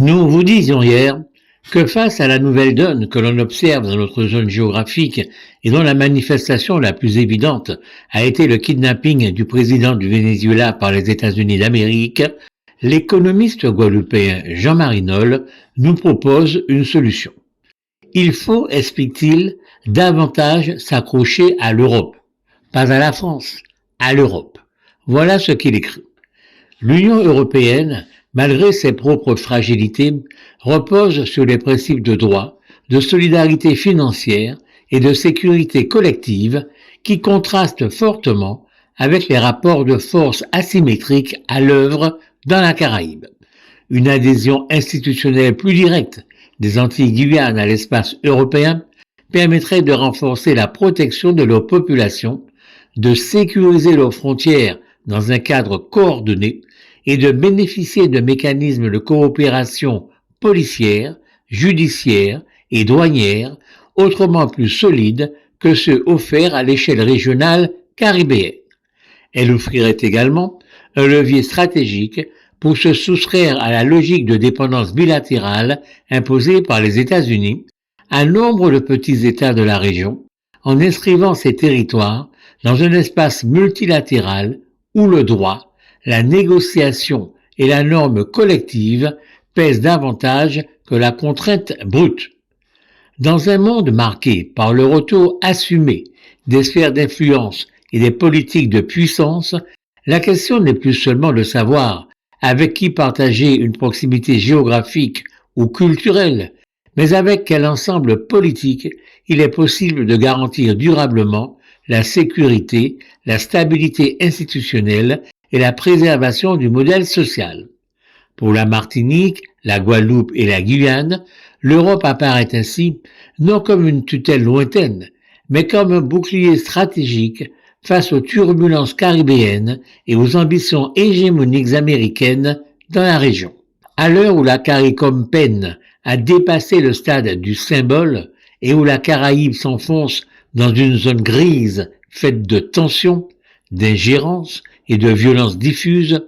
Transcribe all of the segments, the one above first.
Nous vous disions hier que face à la nouvelle donne que l'on observe dans notre zone géographique et dont la manifestation la plus évidente a été le kidnapping du président du Venezuela par les États-Unis d'Amérique, l'économiste guadeloupéen Jean-Marie Nolle nous propose une solution. Il faut, explique-t-il, davantage s'accrocher à l'Europe, pas à la France, à l'Europe. Voilà ce qu'il écrit. L'Union européenne, malgré ses propres fragilités, repose sur les principes de droit, de solidarité financière et de sécurité collective qui contrastent fortement avec les rapports de force asymétriques à l'œuvre dans la Caraïbe. Une adhésion institutionnelle plus directe des Antilles-Guyane à l'espace européen permettrait de renforcer la protection de leurs populations, de sécuriser leurs frontières dans un cadre coordonné et de bénéficier de mécanismes de coopération policière, judiciaire et douanière autrement plus solides que ceux offerts à l'échelle régionale caribéenne. Elle offrirait également un levier stratégique pour se soustraire à la logique de dépendance bilatérale imposée par les États-Unis à nombre de petits États de la région, en inscrivant ces territoires dans un espace multilatéral où le droit, la négociation et la norme collective pèsent davantage que la contrainte brute. Dans un monde marqué par le retour assumé des sphères d'influence et des politiques de puissance, la question n'est plus seulement de savoir avec qui partager une proximité géographique ou culturelle, mais avec quel ensemble politique il est possible de garantir durablement la sécurité, la stabilité institutionnelle et la préservation du modèle social. Pour la Martinique, la Guadeloupe et la Guyane, l'Europe apparaît ainsi non comme une tutelle lointaine, mais comme un bouclier stratégique face aux turbulences caribéennes et aux ambitions hégémoniques américaines dans la région. À l'heure où la CARICOM peine à dépasser le stade du symbole et où la Caraïbe s'enfonce dans une zone grise faite de tensions, d'ingérences et de violences diffuses,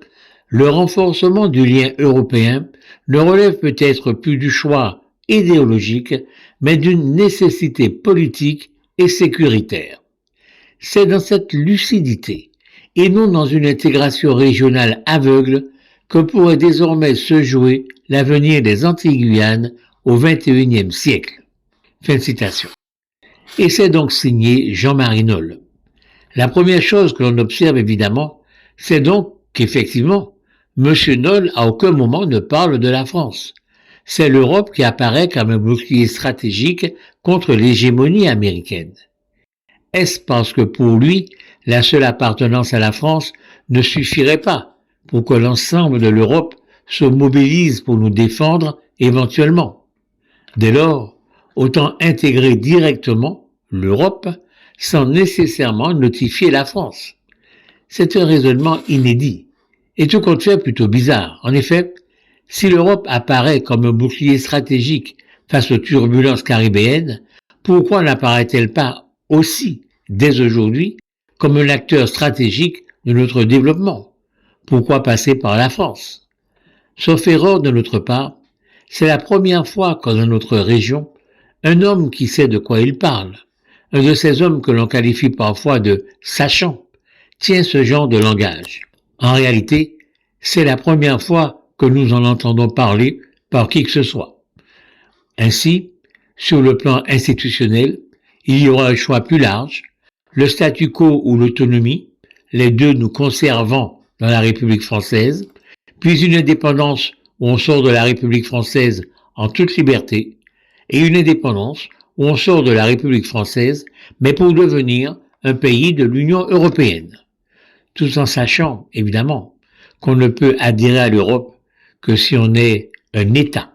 le renforcement du lien européen ne relève peut-être plus du choix idéologique, mais d'une nécessité politique et sécuritaire. C'est dans cette lucidité, et non dans une intégration régionale aveugle, que pourrait désormais se jouer l'avenir des Antilles-Guyane au XXIe siècle. Fin de citation. Et c'est donc signé Jean-Marie Nolle. La première chose que l'on observe évidemment, c'est donc qu'effectivement, M. Nolle à aucun moment ne parle de la France. C'est l'Europe qui apparaît comme un bouclier stratégique contre l'hégémonie américaine. Est-ce parce que pour lui, la seule appartenance à la France ne suffirait pas pour que l'ensemble de l'Europe se mobilise pour nous défendre éventuellement? Dès lors, autant intégrer directement l'Europe sans nécessairement notifier la France. C'est un raisonnement inédit et tout compte fait plutôt bizarre. En effet, si l'Europe apparaît comme un bouclier stratégique face aux turbulences caribéennes, pourquoi n'apparaît-elle pas aussi, dès aujourd'hui, comme un acteur stratégique de notre développement? Pourquoi passer par la France? Sauf erreur de notre part, c'est la première fois que dans notre région, un homme qui sait de quoi il parle, un de ces hommes que l'on qualifie parfois de sachants, tient ce genre de langage. En réalité, c'est la première fois que nous en entendons parler par qui que ce soit. Ainsi, sur le plan institutionnel, il y aura un choix plus large, le statu quo ou l'autonomie, les deux nous conservant dans la République française, puis une indépendance où on sort de la République française en toute liberté, et une indépendance où on sort de la République française, mais pour devenir un pays de l'Union européenne. Tout en sachant, évidemment, qu'on ne peut adhérer à l'Europe que si on est un État.